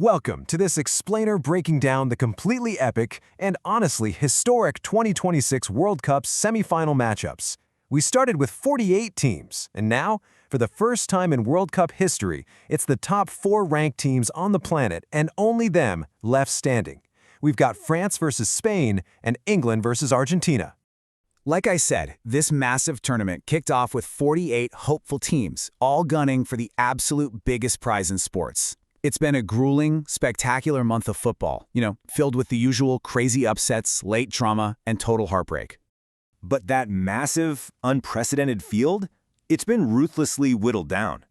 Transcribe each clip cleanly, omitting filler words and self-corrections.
Welcome to this explainer breaking down the completely epic and honestly historic 2026 World Cup semifinal matchups. We started with 48 teams, and now, for the first time in World Cup history, it's the top 4 ranked teams on the planet and only them left standing. We've got France versus Spain and England versus Argentina. Like I said, this massive tournament kicked off with 48 hopeful teams, all gunning for the absolute biggest prize in sports. It's been a grueling, spectacular month of football, filled with the usual crazy upsets, late drama, and total heartbreak. But that massive, unprecedented field, it's been ruthlessly whittled down.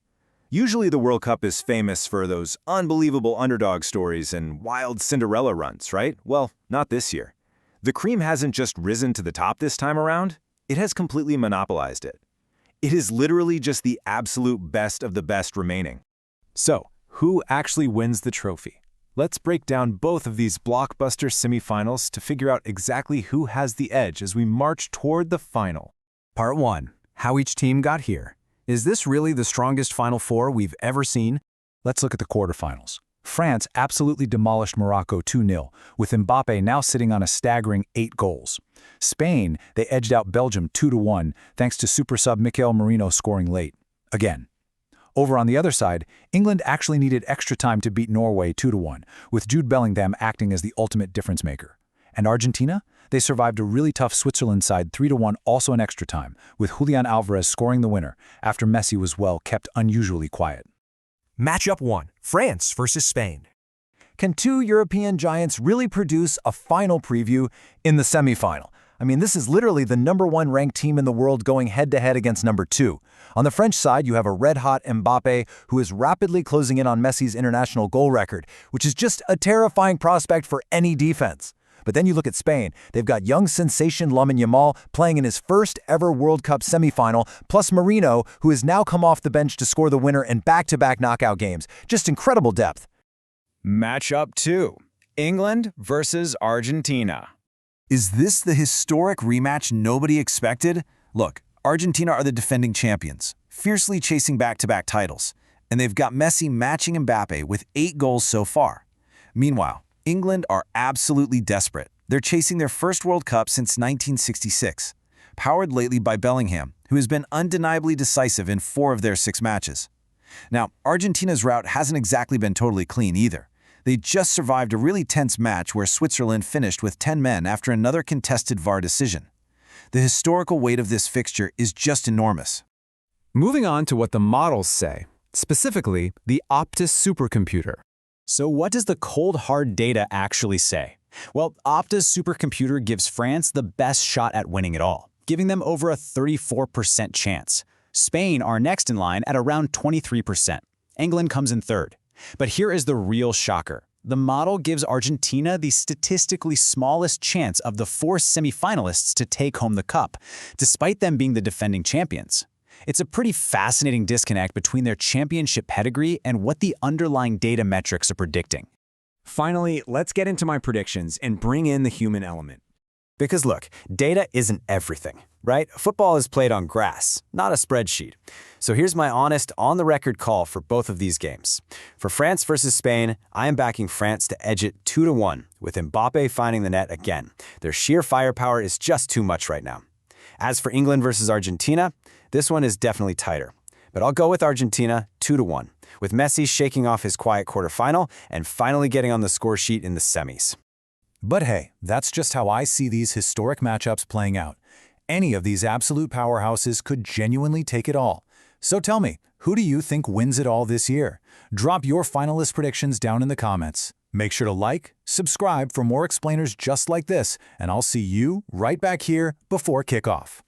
Usually the World Cup is famous for those unbelievable underdog stories and wild Cinderella runs, right? Well, not this year. The cream hasn't just risen to the top this time around, it has completely monopolized it. It is literally just the absolute best of the best remaining. So, who actually wins the trophy? Let's break down both of these blockbuster semifinals to figure out exactly who has the edge as we march toward the final. Part 1. How each team got here. Is this really the strongest Final Four we've ever seen? Let's look at the quarterfinals. France absolutely demolished Morocco 2-0, with Mbappe now sitting on a staggering 8 goals. Spain, they edged out Belgium 2-1, thanks to super sub Mikel Merino scoring late. Again. Over on the other side, England actually needed extra time to beat Norway 2-1, with Jude Bellingham acting as the ultimate difference maker. And Argentina? They survived a really tough Switzerland side 3-1 also in extra time, with Julian Alvarez scoring the winner after Messi was, kept unusually quiet. Matchup 1. France versus Spain. Can two European giants really produce a final preview in the semifinal? This is literally the #1 ranked team in the world going head-to-head against #2. On the French side, you have a red-hot Mbappe who is rapidly closing in on Messi's international goal record, which is just a terrifying prospect for any defense. But then you look at Spain. They've got young sensation Lamine Yamal playing in his first ever World Cup semifinal, plus Merino, who has now come off the bench to score the winner in back-to-back knockout games. Just incredible depth. Matchup 2. England versus Argentina. Is this the historic rematch nobody expected? Look, Argentina are the defending champions, fiercely chasing back-to-back titles, and they've got Messi matching Mbappe with 8 goals so far. Meanwhile, England are absolutely desperate. They're chasing their first World Cup since 1966, powered lately by Bellingham, who has been undeniably decisive in 4 of their 6 matches. Now, Argentina's route hasn't exactly been totally clean either. They just survived a really tense match where Switzerland finished with 10 men after another contested VAR decision. The historical weight of this fixture is just enormous. Moving on to what the models say, specifically the Optus supercomputer. So what does the cold hard data actually say? Well, Opta's supercomputer gives France the best shot at winning it all, giving them over a 34% chance. Spain are next in line at around 23%. England comes in third. But here is the real shocker. The model gives Argentina the statistically smallest chance of the 4 semifinalists to take home the cup, despite them being the defending champions. It's a pretty fascinating disconnect between their championship pedigree and what the underlying data metrics are predicting. Finally, let's get into my predictions and bring in the human element. Because look, data isn't everything, right? Football is played on grass, not a spreadsheet. So here's my honest, on-the-record call for both of these games. For France versus Spain, I am backing France to edge it 2-1, with Mbappe finding the net again. Their sheer firepower is just too much right now. As for England versus Argentina, this one is definitely tighter. But I'll go with Argentina 2-1, with Messi shaking off his quiet quarterfinal and finally getting on the score sheet in the semis. But hey, that's just how I see these historic matchups playing out. Any of these absolute powerhouses could genuinely take it all. So tell me, who do you think wins it all this year? Drop your finalist predictions down in the comments. Make sure to like, subscribe for more explainers just like this, and I'll see you right back here before kickoff.